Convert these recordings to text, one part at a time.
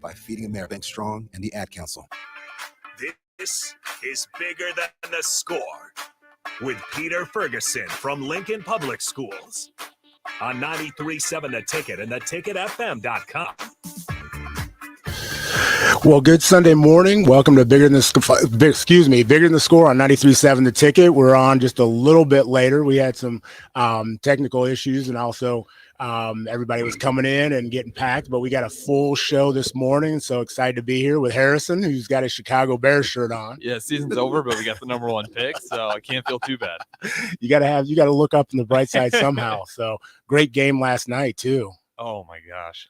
by Feeding America, Bank Strong, and the Ad Council. This is Bigger Than the Score with Peter Ferguson from Lincoln Public Schools on 93.7 The Ticket and theticketfm.com. Well, good Sunday morning. Welcome to Bigger Than the Score on 93.7 The Ticket. We're on just a little bit later. We had some technical issues, and also everybody was coming in and getting packed, but we got a full show this morning. So excited to be here with Harrison, who's got his Chicago Bears shirt on. Yeah, season's over, but we got the number one pick, so I can't feel too bad. You got to look up on the bright side somehow. So great game last night too. Oh my gosh.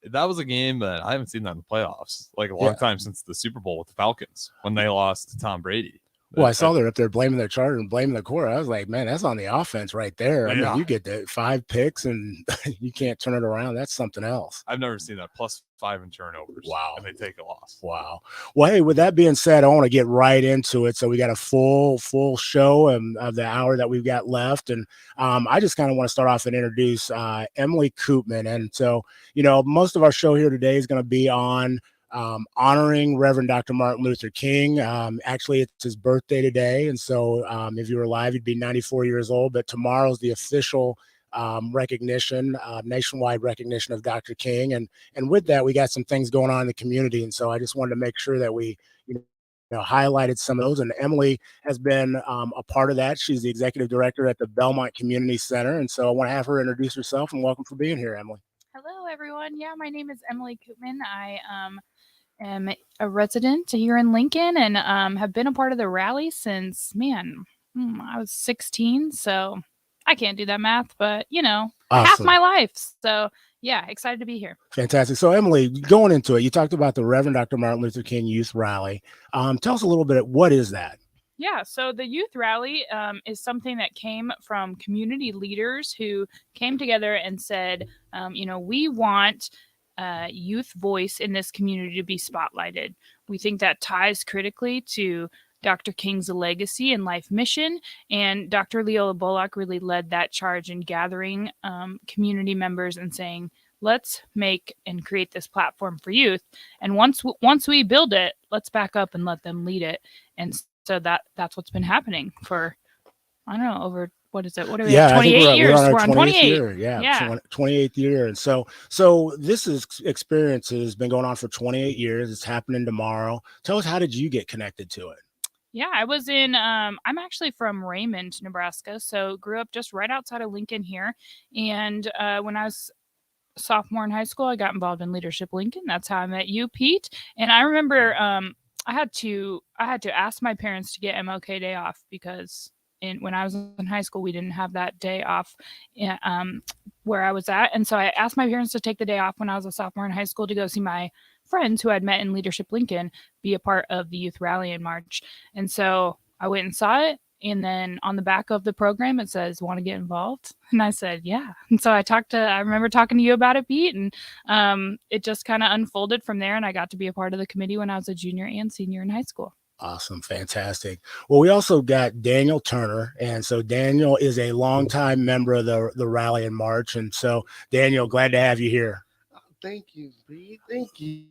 That was a game that I haven't seen that in the playoffs, like a long time since the Super Bowl with the Falcons when they lost to Tom Brady. Well, I saw they're up there blaming their charter and blaming the core. I was like, man, that's on the offense right there. I mean, you get the 5 picks and you can't turn it around. That's something else. I've never seen that. +5 in turnovers. Wow. And they take a loss. Wow. Well, hey, with that being said, I want to get right into it. So we got a full show of the hour that we've got left. And I just kind of want to start off and introduce Emily Koopman. And so, most of our show here today is going to be on honoring Reverend Dr. Martin Luther King. Actually, it's his birthday today. And so if you were alive, he'd be 94 years old. But tomorrow's the official recognition, nationwide recognition of Dr. King. And with that, we got some things going on in the community. And so I just wanted to make sure that we highlighted some of those. And Emily has been a part of that. She's the executive director at the Belmont Community Center. And so I want to have her introduce herself, and welcome for being here, Emily. Hello, everyone. Yeah, my name is Emily Koopman. I am a resident here in Lincoln and have been a part of the rally since, I was 16. So I can't do that math, but, Awesome. Half my life. So, yeah, excited to be here. Fantastic. So, Emily, going into it, you talked about the Reverend Dr. Martin Luther King Youth Rally. Tell us a little bit, what is that? Yeah, so the youth rally is something that came from community leaders who came together and said, we want youth voice in this community to be spotlighted. We think that ties critically to Dr. King's legacy and life mission, and Dr. Leola Bullock really led that charge in gathering community members and saying, let's make and create this platform for youth. And once we build it, let's back up and let them lead it. And so that's what's been happening for, I don't know, over, what is it? What are we at? 28 years. We're on 28 year. Yeah. 28th year. And so this experience has been going on for 28 years. It's happening tomorrow. Tell us, how did you get connected to it? Yeah, I was in, I'm actually from Raymond, Nebraska. So grew up just right outside of Lincoln here. And when I was a sophomore in high school, I got involved in Leadership Lincoln. That's how I met you, Pete. And I remember I had to ask my parents to get MLK Day off because when I was in high school, we didn't have that day off where I was at. And so I asked my parents to take the day off when I was a sophomore in high school to go see my friends who I'd met in Leadership Lincoln be a part of the youth rally in March. And so I went and saw it. And then on the back of the program, it says, want to get involved? And I said, yeah. And so I remember talking to you about it, Pete, and it just kind of unfolded from there. And I got to be a part of the committee when I was a junior and senior in high school. Awesome. Fantastic. Well, we also got Daniel Turner. And so Daniel is a longtime member of the rally in March. And so, Daniel, glad to have you here. Thank you, Pete. Thank you.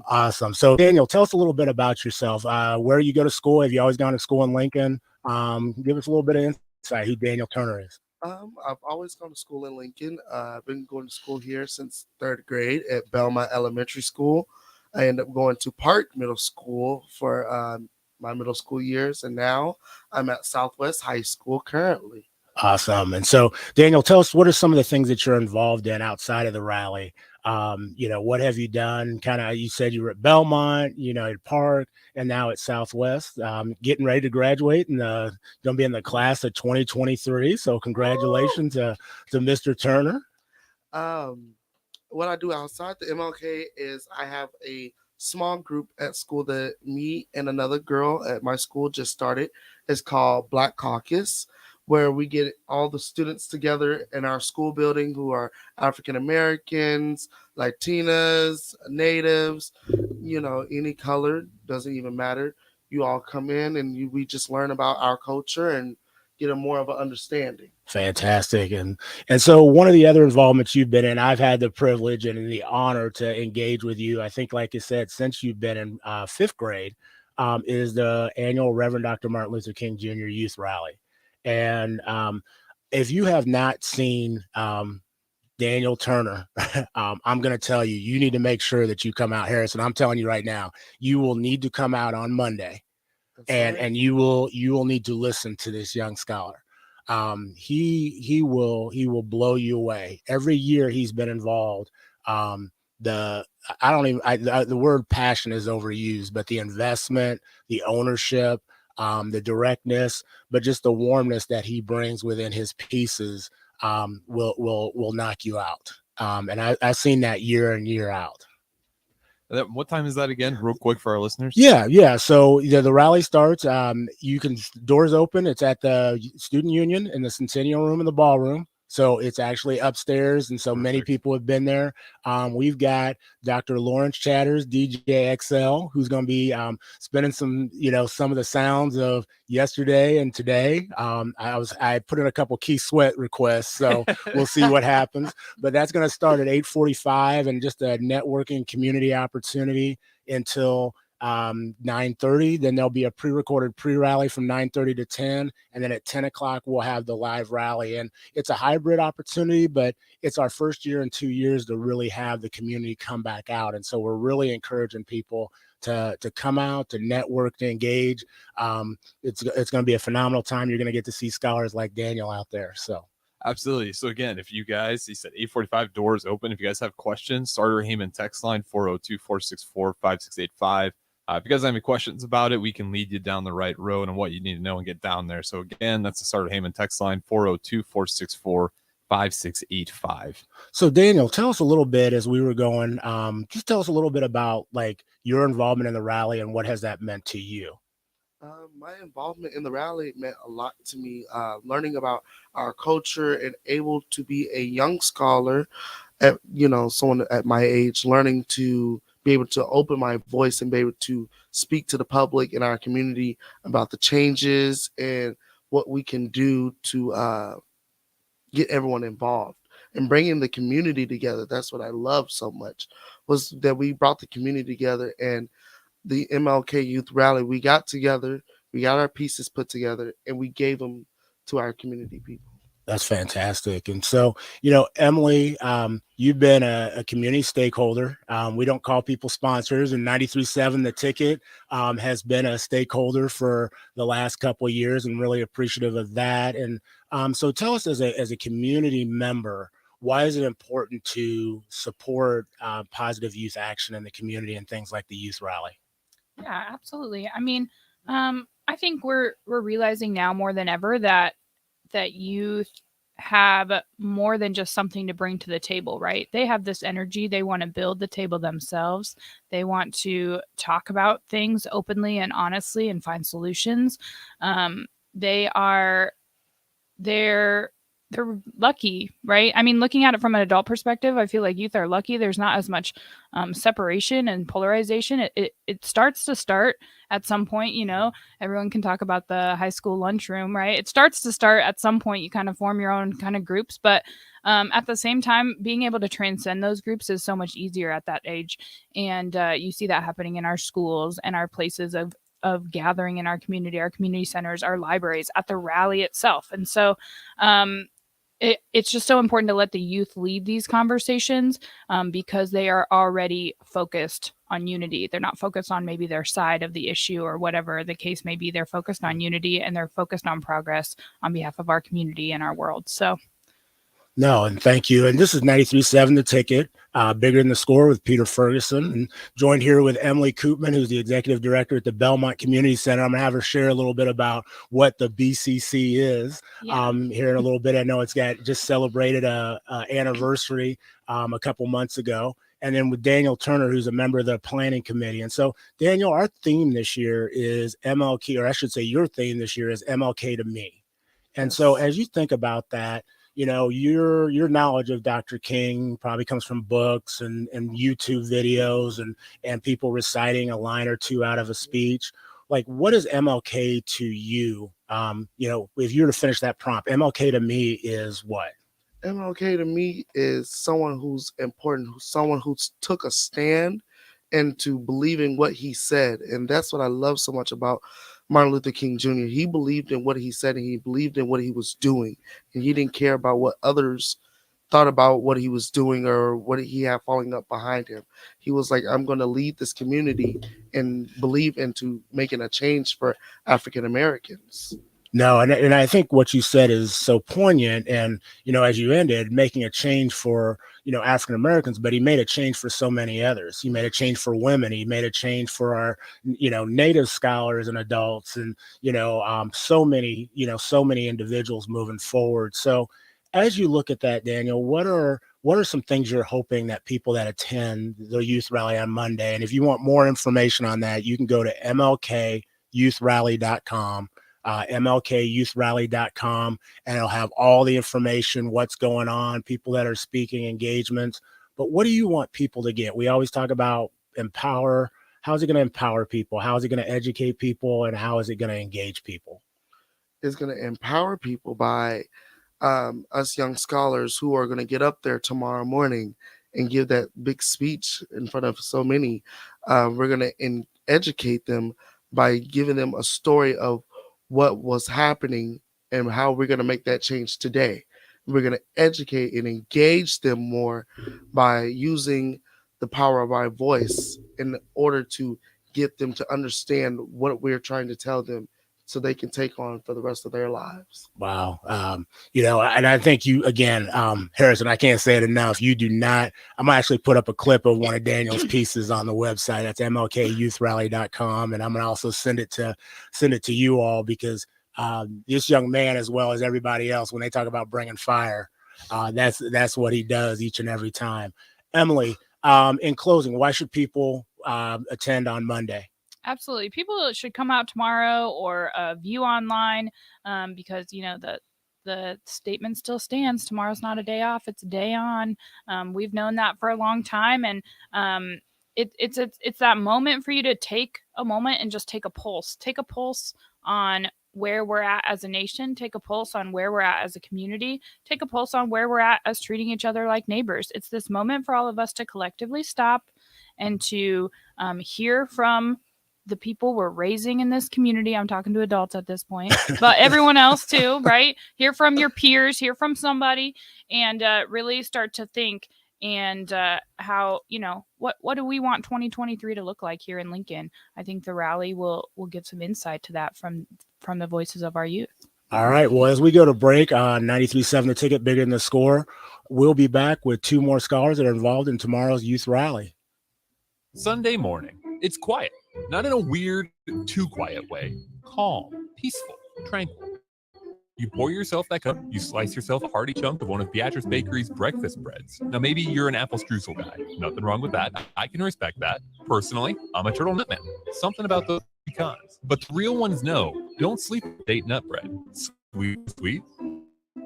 Awesome. So, Daniel, tell us a little bit about yourself. Where you go to school? Have you always gone to school in Lincoln? Give us a little bit of insight who Daniel Turner is. I've always gone to school in Lincoln. I've been going to school here since 3rd grade at Belmont Elementary School. I ended up going to Park Middle School for my middle school years, and now I'm at Southwest High School currently. Awesome. And so, Daniel, tell us, what are some of the things that you're involved in outside of the rally? What have you done? You said you were at Belmont, at Park, and now at Southwest, getting ready to graduate and going to be in the class of 2023. So congratulations to Mr. Turner. What I do outside the MLK is I have a small group at school that me and another girl at my school just started. It's called Black Caucus, where we get all the students together in our school building who are African Americans, Latinas, Natives, any color, doesn't even matter. You all come in and we just learn about our culture and get a more of an understanding. Fantastic. And so one of the other involvements you've been in, I've had the privilege and the honor to engage with you. I think, like I said, since you've been in fifth grade, is the annual Reverend Dr. Martin Luther King Jr. Youth Rally. And if you have not seen Daniel Turner, I'm going to tell you, you need to make sure that you come out, Harrison. I'm telling you right now, you will need to come out on Monday, That's and right. you will need to listen to this young scholar. He will blow you away. Every year he's been involved. The I don't even the word passion is overused, but the investment, the ownership, the directness, but just the warmness that he brings within his pieces will knock you out. And I've seen that year in, year out. What time is that again, real quick for our listeners? Yeah. So the rally starts. You can doors open. It's at the Student Union in the Centennial Room in the ballroom. So it's actually upstairs, and so many Perfect. people have been there. We've got Dr. Lawrence Chatters, DJ XL, who's going to be spinning some of the sounds of yesterday and today. I put in a couple Key Sweat requests, so we'll see what happens. But that's going to start at 8:45, and just a networking community opportunity until 9:30. Then there'll be a pre-recorded pre-rally from 9:30 to 10, and then at 10 o'clock we'll have the live rally. And it's a hybrid opportunity, but it's our first year in 2 years to really have the community come back out. And so we're really encouraging people to come out, to network, to engage. It's going to be a phenomenal time. You're going to get to see scholars like Daniel out there. So Absolutely. So again, if you guys, he said 8:45 doors open. If you guys have questions, Starter Heyman text line 402-464-5685. If you guys have any questions about it, we can lead you down the right road on what you need to know and get down there. So again, that's the Starter Heyman text line 402-464-5685. So Daniel, tell us a little bit as we were going. Just tell us a little bit about like your involvement in the rally and what has that meant to you. My involvement in the rally meant a lot to me. Learning about our culture and able to be a young scholar, at someone at my age, learning to be able to open my voice and be able to speak to the public in our community about the changes and what we can do to get everyone involved and bringing the community together. That's what I love so much, was that we brought the community together. And the MLK Youth Rally, we got together, we got our pieces put together, and we gave them to our community people. That's fantastic. And so, Emily, you've been a community stakeholder. We don't call people sponsors, and 93.7 The Ticket has been a stakeholder for the last couple of years, and really appreciative of that. And so tell us, as a community member, why is it important to support positive youth action in the community and things like the youth rally? Yeah, absolutely. I mean, I think we're realizing now more than ever that youth have more than just something to bring to the table, right? They have this energy. They want to build the table themselves. They want to talk about things openly and honestly and find solutions. They're lucky, right? I mean, looking at it from an adult perspective, I feel like youth are lucky. There's not as much separation and polarization. It starts to start at some point, everyone can talk about the high school lunchroom, right? It starts to start at some point. You kind of form your own kind of groups, but at the same time, being able to transcend those groups is so much easier at that age. And you see that happening in our schools and our places of gathering in our community centers, our libraries, at the rally itself. And so it's just so important to let the youth lead these conversations because they are already focused on unity. They're not focused on maybe their side of the issue or whatever the case may be. They're focused on unity, and they're focused on progress on behalf of our community and our world. So No, and thank you. And this is 93.7 The Ticket, Bigger Than the Score with Peter Ferguson, and joined here with Emily Koopman, who's the executive director at the Belmont Community Center. I'm going to have her share a little bit about what the BCC is here in a little bit. I know it's just celebrated a anniversary a couple months ago. And then with Daniel Turner, who's a member of the planning committee. And so, Daniel, our theme this year is MLK, or I should say your theme this year is MLK to me. And so as you think about that, your knowledge of Dr. King probably comes from books and YouTube videos and people reciting a line or two out of a speech. Like, what is MLK to you If you were to finish that prompt, MLK to me is what? MLK to me is someone who's important, someone who's took a stand and to believing what he said. And that's what I love so much about Martin Luther King Jr. He believed in what he said, and he believed in what he was doing. And he didn't care about what others thought about what he was doing or what he had falling up behind him. He was like, I'm going to lead this community and believe into making a change for African Americans. No, and I think what you said is so poignant. And, as you ended, making a change for, African Americans, but he made a change for so many others. He made a change for women. He made a change for our, Native scholars and adults and, so many individuals moving forward. So as you look at that, Daniel, what are some things you're hoping that people that attend the youth rally on Monday? And if you want more information on that, you can go to mlkyouthrally.com. mlkyouthrally.com, and it'll have all the information, what's going on, people that are speaking, engagements. But what do you want people to get? We always talk about empower. How's it going to empower people? How is it going to educate people? And how is it going to engage people? It's going to empower people by us young scholars who are going to get up there tomorrow morning and give that big speech in front of so many. We're going to educate them by giving them a story of what was happening and how we're going to make that change today. We're going to educate and engage them more by using the power of our voice in order to get them to understand what we're trying to tell them so they can take on for the rest of their lives. Wow. And I think you, again, Harrison, I can't say it enough. You do not, I'm gonna actually put up a clip of one of Daniel's pieces on the website. That's mlkyouthrally.com. And I'm going to also send it to you all, because this young man, as well as everybody else, when they talk about bringing fire, that's what he does each and every time. Emily, in closing, why should people attend on Monday? Absolutely. People should come out tomorrow or view online because, the statement still stands. Tomorrow's not a day off. It's a day on. We've known that for a long time. And it's that moment for you to take a moment and just take a pulse. Take a pulse on where we're at as a nation. Take a pulse on where we're at as a community. Take a pulse on where we're at as treating each other like neighbors. It's this moment for all of us to collectively stop and to hear from the people we're raising in this community. I'm talking to adults at this point, but everyone else too, right? Hear from your peers, hear from somebody, and really start to think and how, what do we want 2023 to look like here in Lincoln? I think the rally will give some insight to that from the voices of our youth. All right. Well, as we go to break on 93.7 The Ticket, Bigger Than the Score, we'll be back with two more scholars that are involved in tomorrow's youth rally. Sunday morning. It's quiet, not in a weird, too quiet way. Calm, peaceful, tranquil. You pour yourself that cup, you slice yourself a hearty chunk of one of Beatrice Bakery's breakfast breads. Now, maybe you're an apple streusel guy. Nothing wrong with that. I can respect that. Personally, I'm a turtlenut man. Something about those pecans. But the real ones know, don't sleep with date nut bread. Sweet,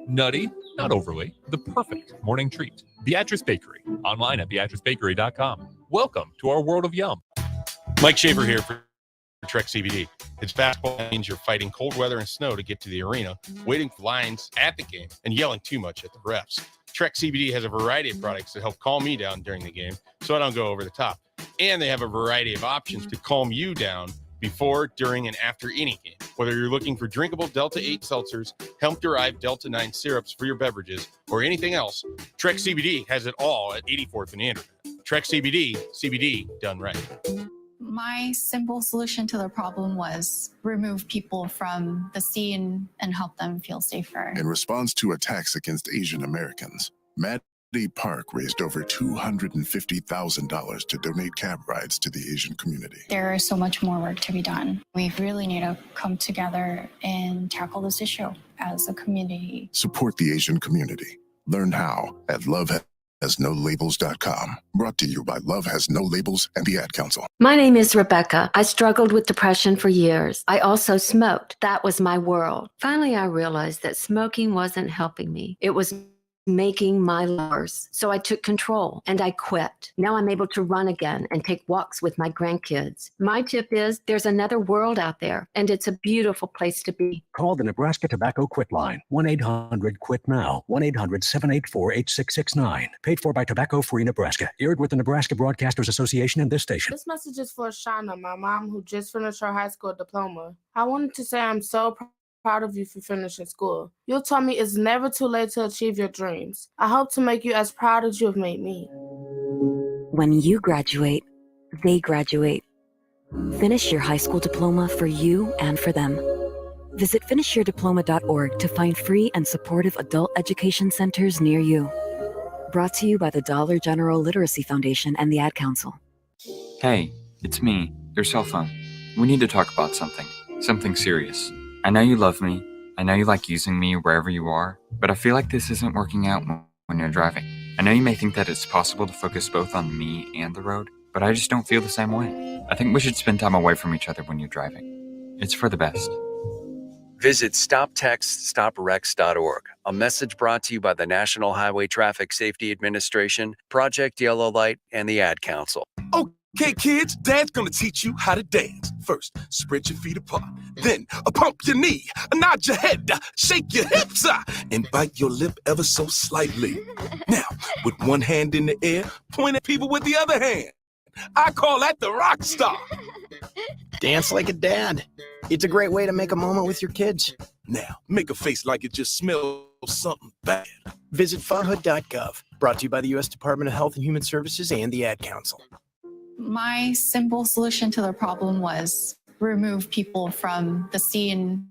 nutty, not overly. The perfect morning treat. Beatrice Bakery. Online at beatricebakery.com. Welcome to our world of yum. Mike Shaver here for Trek CBD. It's basketball means you're fighting cold weather and snow to get to the arena, waiting for lines at the game, and yelling too much at the refs. Trek CBD has a variety of products that help calm me down during the game so I don't go over the top. And they have a variety of options to calm you down before, during, and after any game. Whether you're looking for drinkable Delta 8 seltzers, hemp-derived Delta 9 syrups for your beverages, or anything else, Trek CBD has it all at 84th and Anderson. Trek CBD, CBD done right. My simple solution to the problem was remove people from the scene and help them feel safer. In response to attacks against Asian Americans, Maddie Park raised over $250,000 to donate cab rides to the Asian community. There is so much more work to be done. We really need to come together and tackle this issue as a community. Support the Asian community. Learn how at lovehasnolabels.com. Brought to you by Love Has No Labels and the Ad Council. My name is Rebecca. I struggled with depression for years. I also smoked. That was my world. Finally, I realized that smoking wasn't helping me. It was making my lowers. So I took control and I quit. Now I'm able to run again and take walks with my grandkids. My tip is there's another world out there, and it's a beautiful place to be. Call the Nebraska Tobacco Quit line, 1-800-QUIT-NOW, 1-800-784-8669. Paid for by Tobacco Free Nebraska. Aired with the Nebraska Broadcasters Association and this station. This message is for Shauna, my mom, who just finished her high school diploma. I wanted to say I'm so proud of you for finishing school. You told me it's never too late to achieve your dreams. I hope to make you as proud as you have made me. When you graduate, they graduate. Finish your high school diploma for you and for them. Visit finishyourdiploma.org to find free and supportive adult education centers near you. Brought to you by the Dollar General Literacy Foundation and the Ad Council. Hey, it's me, your cell phone. We need to talk about something serious. I know you love me. I know you like using me wherever you are, but I feel like this isn't working out when you're driving. I know you may think that it's possible to focus both on me and the road, but I just don't feel the same way. I think we should spend time away from each other when you're driving. It's for the best. Visit StopTextStopWrecks.org. A message brought to you by the National Highway Traffic Safety Administration, Project Yellow Light, and the Ad Council. Okay, kids, Dad's gonna teach you how to dance. First, spread your feet apart. Then, pump your knee, nod your head, shake your hips, and bite your lip ever so slightly. Now, with one hand in the air, point at people with the other hand. I call that the rock star. Dance like a dad. It's a great way to make a moment with your kids. Now, make a face like it just smells something bad. Visit funhood.gov. Brought to you by the U.S. Department of Health and Human Services and the Ad Council. My simple solution to the problem was remove people from the scene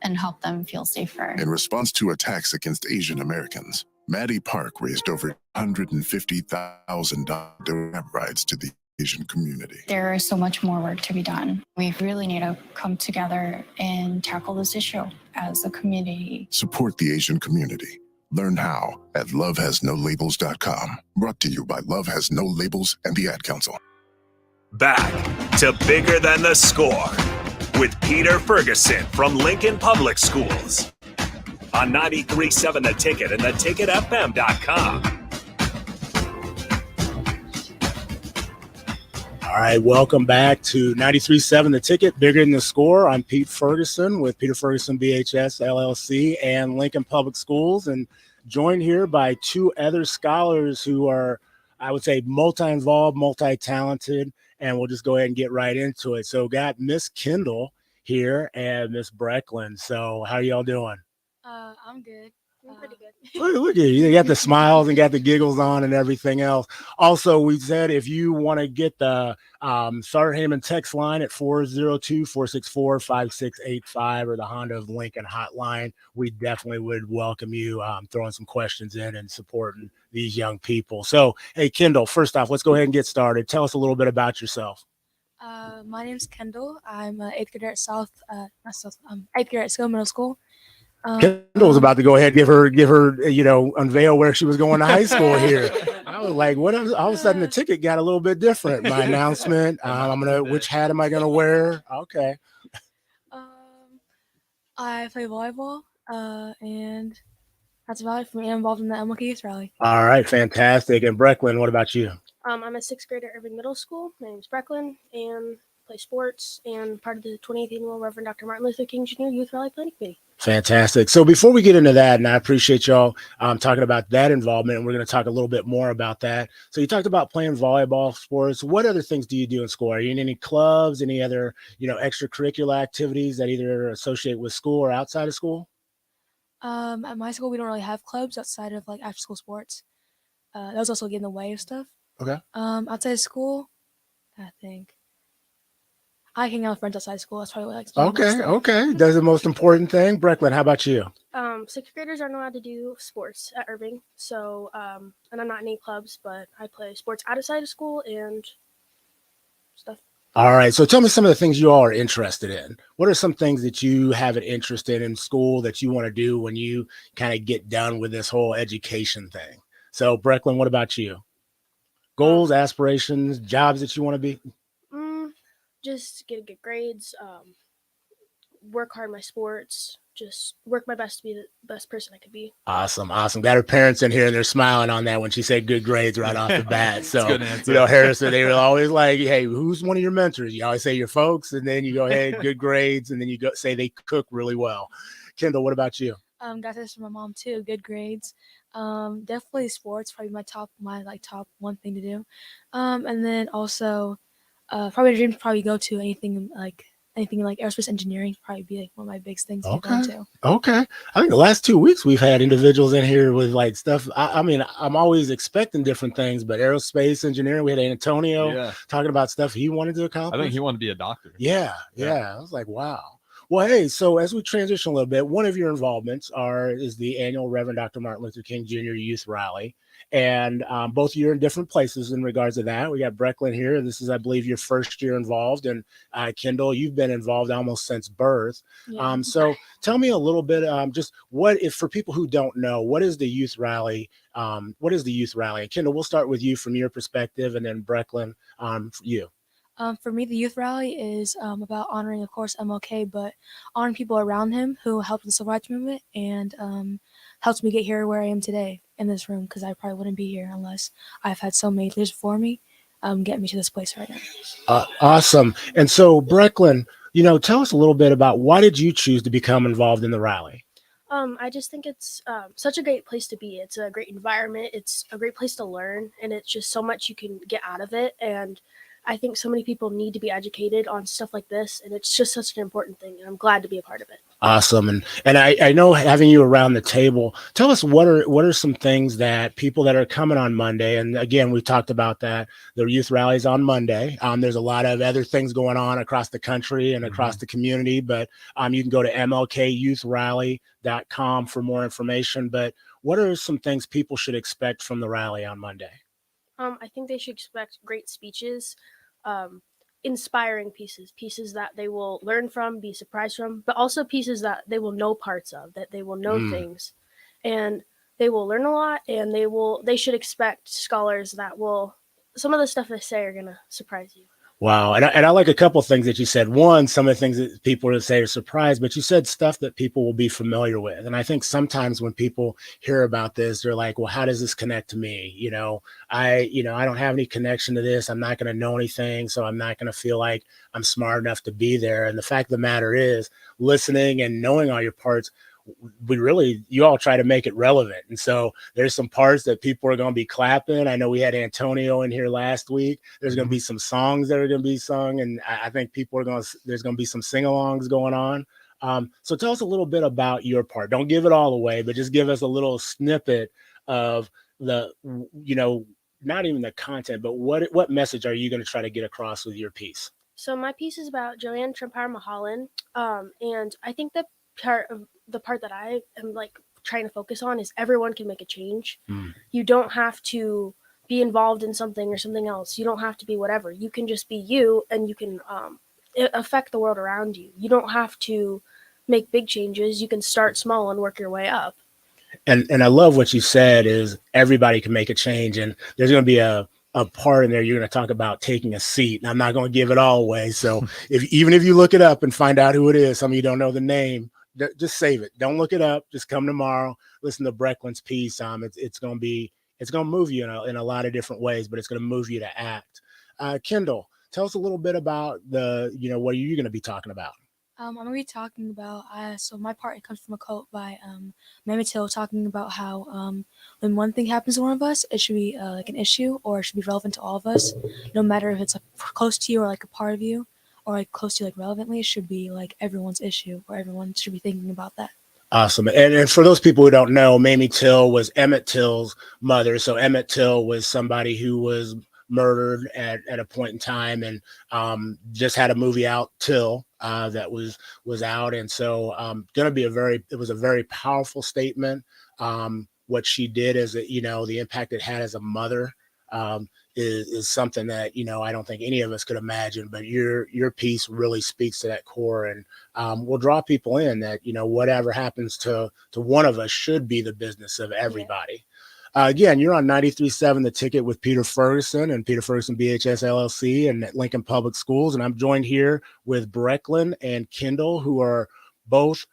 and help them feel safer. In response to attacks against Asian Americans, Maddie Park raised over $150,000 donation rides to the Asian community. There is so much more work to be done. We really need to come together and tackle this issue as a community. Support the Asian community. Learn how at lovehasnolabels.com. Brought to you by Love Has No Labels and the Ad Council. Back to Bigger Than the Score with Peter Ferguson from Lincoln Public Schools on 93.7 The Ticket and theticketfm.com. All right, welcome back to 93.7 The Ticket, Bigger Than the Score. I'm Pete Ferguson with Peter Ferguson BHS LLC and Lincoln Public Schools, and joined here by two other scholars who are, I would say, multi-involved, multi-talented, and we'll just go ahead and get right into it. So got Miss Kendall here and Miss Brecklin. So how are y'all doing? I'm good. I'm pretty good. Look at you. You got the smiles and got the giggles on and everything else. Also, we said if you want to get the Sartor Hamann text line at 402-464-5685 or the Honda of Lincoln hotline, we definitely would welcome you throwing some questions in and supporting these young people. So, hey, Kendall, first off, let's go ahead and get started. Tell us a little bit about yourself. My name's Kendall. I'm eighth grader at eighth grader at Skill Middle School. Kendall was about to go ahead and give her, unveil where she was going to high school here. I was like, what? All of a sudden the ticket got a little bit different. My announcement. Which hat am I going to wear? Okay. I play volleyball, and that's about it for me. I'm involved in the MLK Youth Rally. All right. Fantastic. And Brecklin, what about you? I'm a sixth grader at Irving Middle School. My name is Brecklin, and play sports and part of the 28th annual Reverend Dr. Martin Luther King Jr. Youth Rally Planning Committee. Fantastic. So before we get into that, and I appreciate y'all talking about that involvement, and we're going to talk a little bit more about that. So you talked about playing volleyball sports. What other things do you do in school? Are you in any clubs, any other, extracurricular activities that either associate with school or outside of school? At my school, we don't really have clubs outside of like after school sports. That was also getting in the way of stuff. Okay. Outside of school, I think I hang out with friends outside of school. That's probably what I like to do. Okay. That's the most important thing. Brecklin, how about you? Sixth graders aren't allowed to do sports at Irving. So, and I'm not in any clubs, but I play sports outside of school and stuff. All right. So tell me some of the things you all are interested in. What are some things that you have an interest in school that you want to do when you kind of get done with this whole education thing? So, Brecklin, what about you? Goals, aspirations, jobs that you want to be? Just get good grades, work hard in my sports, just work my best to be the best person I could be. Awesome. Got her parents in here and they're smiling on that when she said good grades right off the bat. It's a So, good answer. you know, Harrison, they were always like, hey, who's one of your mentors? You always say your folks, and then you go, hey, good grades, and then you go say they cook really well. Kendall, what about you? Got this from my mom too. Good grades. Definitely sports, probably my top one thing to do. And then also, probably a dream to probably go to anything like aerospace engineering. Probably be like one of my biggest things to get into. Okay. I think the last 2 weeks we've had individuals in here with like stuff. I mean, I'm always expecting different things, but aerospace engineering, we had Antonio talking about stuff he wanted to accomplish. I think he wanted to be a doctor. Yeah. I was like, wow. Well, hey, so as we transition a little bit, one of your involvements is the annual Reverend Dr. Martin Luther King Jr. Youth Rally. And both of you are in different places in regards to that. We got Brecklin here. This is, I believe, your first year involved. And Kendall, you've been involved almost since birth. Yeah. So tell me a little bit, just what, if for people who don't know, what is the Youth Rally? What is the Youth Rally? And Kendall, we'll start with you from your perspective, and then Brecklin, for you. For me, the youth rally is about honoring, of course, MLK, but honoring people around him who helped the civil rights movement and helped me get here where I am today in this room, because I probably wouldn't be here unless I've had so many leaders before me get me to this place right now. Awesome. And so, Brecklin, you know, tell us a little bit about why did you choose to become involved in the rally? I just think it's such a great place to be. It's a great environment. It's a great place to learn, and it's just so much you can get out of it. And I think so many people need to be educated on stuff like this, and it's just such an important thing, and I'm glad to be a part of it. Awesome. And I know, having you around the table, tell us what are some things that people that are coming on Monday, and again, we've talked about that, the youth rallies on Monday. There's a lot of other things going on across the country and across the community, but you can go to mlkyouth.com for more information. But what are some things people should expect from the rally on Monday? I think they should expect great speeches, inspiring pieces that they will learn from, be surprised from, but also pieces that they will know parts of, that they will know things, and they will learn a lot, and they should expect scholars that will, some of the stuff they say are going to surprise you. Wow. And I like a couple of things that you said. One, some of the things that people would say are surprised, but you said stuff that people will be familiar with. And I think sometimes when people hear about this, they're like, well, how does this connect to me? I don't have any connection to this. I'm not going to know anything. So I'm not going to feel like I'm smart enough to be there. And the fact of the matter is, listening and knowing all your parts, you all try to make it relevant. And so there's some parts that people are going to be clapping. I know we had Antonio in here last week. There's going to be some songs that are going to be sung. And I think there's going to be some sing-alongs going on. So tell us a little bit about your part. Don't give it all away, but just give us a little snippet of the, not even the content, but what message are you going to try to get across with your piece? So my piece is about Joanne Trumpire Mulholland. And I think the part that I am trying to focus on is everyone can make a change. You don't have to be involved in something or something else. You don't have to be whatever. You can just be you, and you can affect the world around you. You don't have to make big changes. You can start small and work your way up. And I love what you said is everybody can make a change. And there's going to be a part in there you're going to talk about taking a seat, and I'm not going to give it all away. So even if you look it up and find out who it is, some of you don't know the name, just save it. Don't look it up. Just come tomorrow, listen to Brecklin's piece. It's going to move you in a lot of different ways, but it's going to move you to act. Kendall, tell us a little bit about what are you going to be talking about? I'm going to be talking about, so my part, it comes from a quote by Mehmet Till, talking about how when one thing happens to one of us, it should be like an issue, or it should be relevant to all of us, no matter if it's close to you or like a part of you, or like close to you, like relevantly. It should be like everyone's issue, or everyone should be thinking about that. Awesome. And for those people who don't know, Mamie Till was Emmett Till's mother. So Emmett Till was somebody who was murdered at a point in time, and just had a movie out, Till, that was out. And so it was a very powerful statement. What she did is that, the impact it had as a mother is something that, I don't think any of us could imagine, but your piece really speaks to that core, and will draw people in that, whatever happens to one of us should be the business of everybody. Again, you're on 93.7 The Ticket with Peter Ferguson and Peter Ferguson BHS LLC and Lincoln Public Schools. And I'm joined here with Brecklin and Kendall, who are both,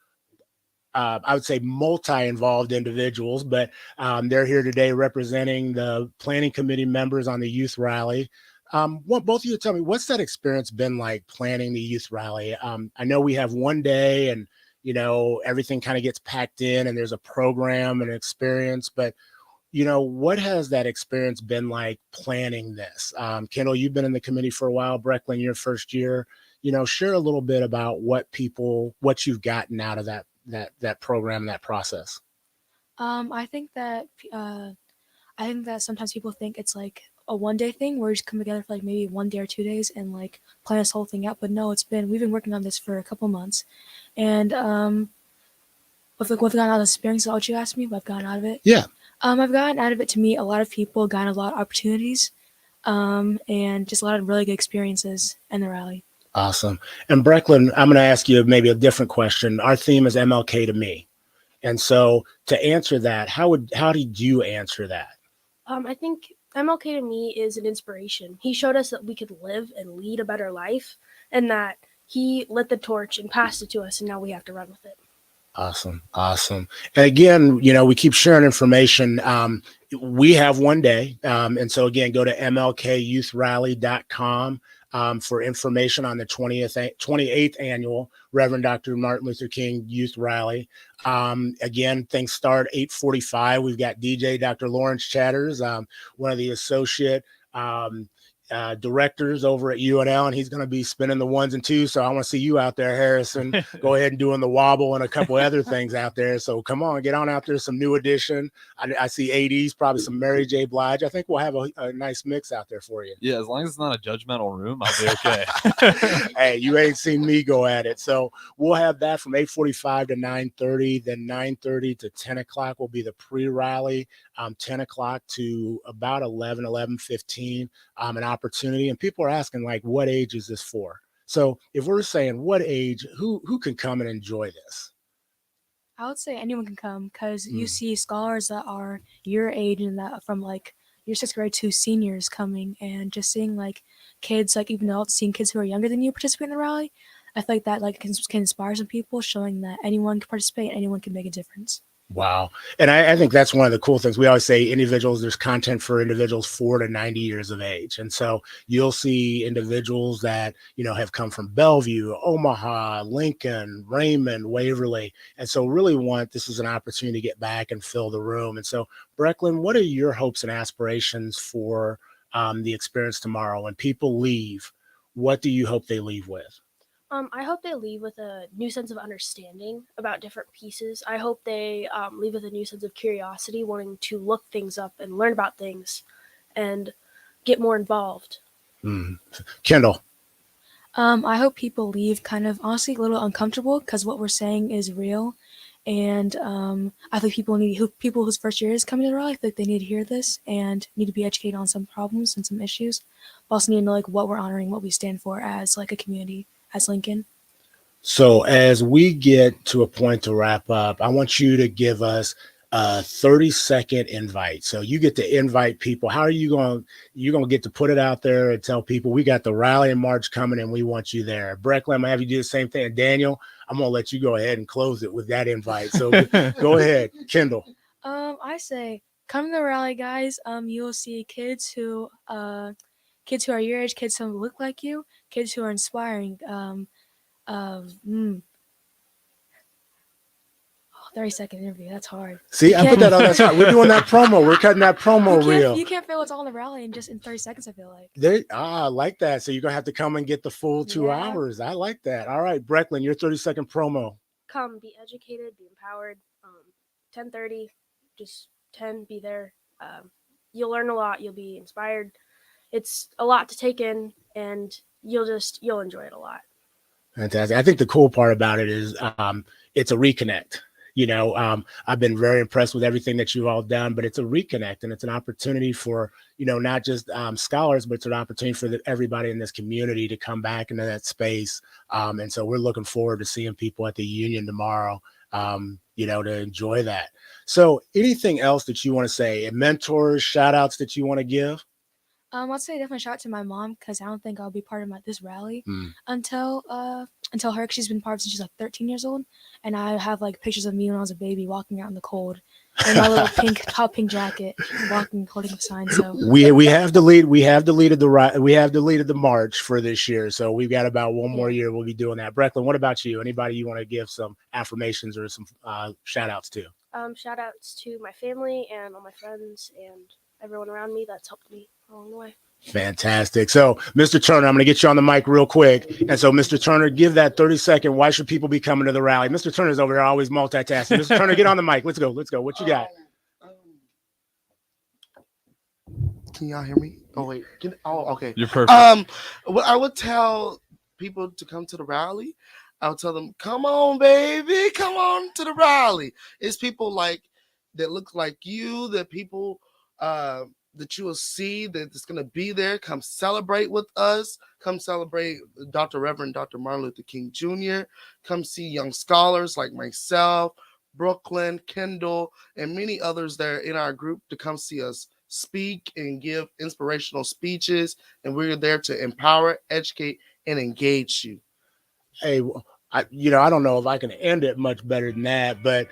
I would say, multi-involved individuals, but they're here today representing the planning committee members on the youth rally. Want both of you to tell me, what's that experience been like planning the youth rally? I know we have one day and, you know, everything kind of gets packed in and there's a program and experience, but you know, what has that experience been like planning this? Kendall, you've been in the committee for a while. Brecklin, your first year. You know, share a little bit about what you've gotten out of that program, that process. I think that sometimes people think it's like a one-day thing where we just come together for like maybe 1 day or 2 days and like plan this whole thing out. But no, we've been working on this for a couple months, and what I've gotten out of this experience is what you asked me. What I've gotten out of it. Yeah. I've gotten out of it to meet a lot of people, gotten a lot of opportunities, and just a lot of really good experiences in the rally. Awesome. And Brecklin, I'm going to ask you maybe a different question. Our theme is MLK to me. And so to answer that, how did you answer that? I think MLK to me is an inspiration. He showed us that we could live and lead a better life, and that he lit the torch and passed it to us, and now we have to run with it. Awesome. And again, you know, we keep sharing information. We have one day. And so again, go to mlkyyouthrally.com for information on the 28th annual Reverend Dr. Martin Luther King Youth Rally. Again, things start 8:45. We've got DJ Dr. Lawrence Chatters, one of the associate directors over at UNL, and he's going to be spinning the ones and twos. So I want to see you out there, Harrison. Go ahead and doing the wobble and a couple other things out there. So come on, get on out there. Some New Edition. I see 80s, probably some Mary J. Blige. I think we'll have a nice mix out there for you. Yeah, as long as it's not a judgmental room, I'll be okay. Hey, you ain't seen me go at it. So we'll have that from 8:45 to 9:30. Then 9:30 to 10 o'clock will be the pre-rally. 10 o'clock to about 11:15. An opportunity, and people are asking like, what age is this for? So if we're saying what age, who can come and enjoy this? I would say anyone can come, because you see scholars that are your age and that from like your 6th grade to seniors coming, and just seeing like kids, like even adults seeing kids who are younger than you participate in the rally. I feel like that like can inspire some people, showing that anyone can participate, anyone can make a difference. Wow. And I think that's one of the cool things. We always say individuals, there's content for individuals 4 to 90 years of age. And so you'll see individuals that, you know, have come from Bellevue, Omaha, Lincoln, Raymond, Waverly. And so really this is an opportunity to get back and fill the room. And so Brecklin, what are your hopes and aspirations for the experience tomorrow? When people leave, what do you hope they leave with? I hope they leave with a new sense of understanding about different pieces. I hope they leave with a new sense of curiosity, wanting to look things up and learn about things and get more involved. Kendall. I hope people leave kind of honestly a little uncomfortable, because what we're saying is real. And I think people whose first year is coming to the rally, I think they need to hear this and need to be educated on some problems and some issues. But also need to know like what we're honoring, what we stand for as like a community, as Lincoln. So as we get to a point to wrap up, I want you to give us a 30-second invite. So you get to invite people. How are you going to get to put it out there and tell people we got the rally and march coming and we want you there? Brecklin, I'm going to have you do the same thing. And Daniel, I'm going to let you go ahead and close it with that invite. So go ahead, Kendall. I say come to the rally, guys. You'll see kids who are your age, kids who look like you, kids who are inspiring. 30-second interview. That's hard. See, I put that on. That's hard. We're doing that promo. We're cutting that promo reel. You can't feel what's all in the rally in just in 30 seconds, I feel like. I like that. So you're going to have to come and get the full 2 hours. I like that. All right, Brecklin, your 30-second promo. Come, be educated, be empowered. 10:30, just 10, be there. You'll learn a lot. You'll be inspired. It's a lot to take in, and you'll enjoy it a lot. Fantastic. I think the cool part about it is it's a reconnect. You know, I've been very impressed with everything that you've all done, but it's a reconnect, and it's an opportunity for, you know, not just scholars, but it's an opportunity for everybody in this community to come back into that space. And so we're looking forward to seeing people at the Union tomorrow. to enjoy that. So anything else that you want to say, mentors, shout outs that you want to give? I'd say definitely shout out to my mom because I don't think I'll be part of this rally Mm. until her. 'Cause she's been part of it since she's like 13 years old, and I have like pictures of me when I was a baby walking out in the cold in my little pink jacket, walking holding a sign. So We have deleted the march for this year, so we've got about one more year. We'll be doing that. Brecklin, what about you? Anybody you want to give some affirmations or some shout outs to? Shout outs to my family and all my friends and everyone around me that's helped me along the way. Fantastic. So, Mr. Turner, I'm going to get you on the mic real quick. And so, Mr. Turner, give that 30-second. Why should people be coming to the rally? Mr. Turner's over there always multitasking. Mr. Turner, get on the mic. Let's go. What you got? Can y'all hear me? Oh wait. Okay. You're perfect. What I would tell people to come to the rally, I would tell them, "Come on, baby, come on to the rally." It's people like that look like you, that people that you will see that's going to be there. Come celebrate with us. Come celebrate Reverend Dr. Martin Luther King Jr. Come see young scholars like myself, Brooklyn, Kendall, and many others there in our group to come see us speak and give inspirational speeches. And we're there to empower, educate, and engage you. Hey, I don't know if I can end it much better than that, but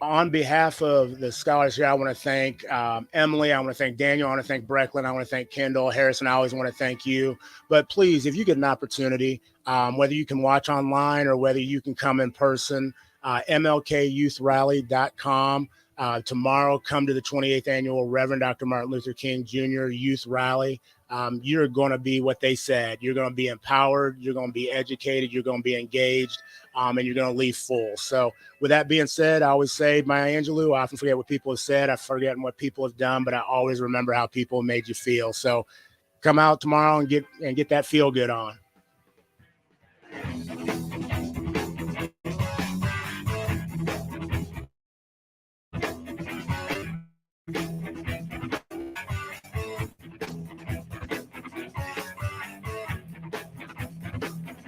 on behalf of the scholars here, I want to thank Emily. I want to thank Daniel. I want to thank Brecklin. I want to thank Kendall. Harrison, I always want to thank you. But please, if you get an opportunity, whether you can watch online or whether you can come in person, mlkyouth.rally.com. Tomorrow, come to the 28th annual Reverend Dr. Martin Luther King Jr. Youth Rally. You're going to be what they said. You're going to be empowered. You're going to be educated. You're going to be engaged. And you're going to leave full. So with that being said, I always say, Maya Angelou, I often forget what people have said. I forget what people have done, but I always remember how people made you feel. So come out tomorrow and get that feel good on.